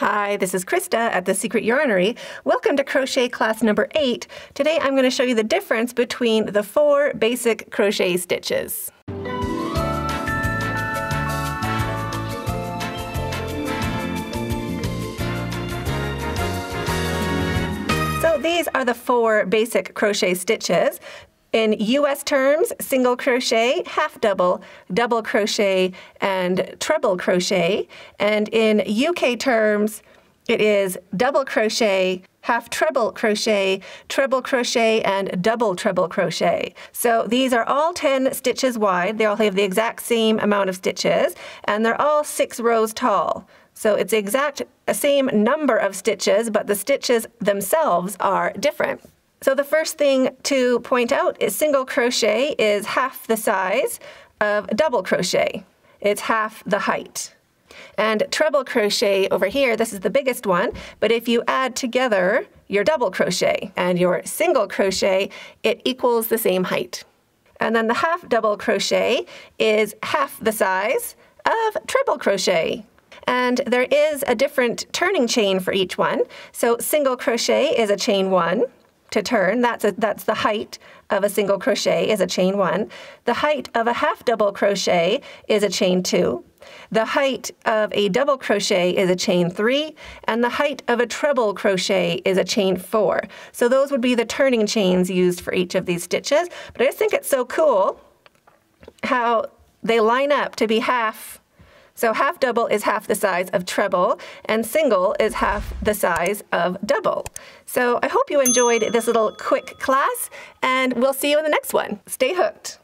Hi, this is Krista at The Secret Yarnery. Welcome to crochet class number 8. Today I'm going to show you the difference between the 4 basic crochet stitches. So these are the 4 basic crochet stitches. In US terms, single crochet, half double, double crochet, and treble crochet. And in UK terms, it is double crochet, half treble crochet, treble crochet, and double treble crochet. So these are all 10 stitches wide. They all have the exact same amount of stitches, and they're all 6 rows tall. So it's the exact same number of stitches, but the stitches themselves are different. So the first thing to point out is single crochet is half the size of double crochet. It's half the height. And treble crochet over here, this is the biggest one, but if you add together your double crochet and your single crochet, it equals the same height. And then the half double crochet is half the size of treble crochet. And there is a different turning chain for each one. So single crochet is a chain 1. To turn, that's the height of a single crochet is a chain 1. The height of a half double crochet is a chain 2. The height of a double crochet is a chain 3, and the height of a treble crochet is a chain 4. So those would be the turning chains used for each of these stitches. But I just think it's so cool how they line up to be half. So half double is half the size of treble, and single is half the size of double. So I hope you enjoyed this little quick class, and we'll see you in the next one. Stay hooked.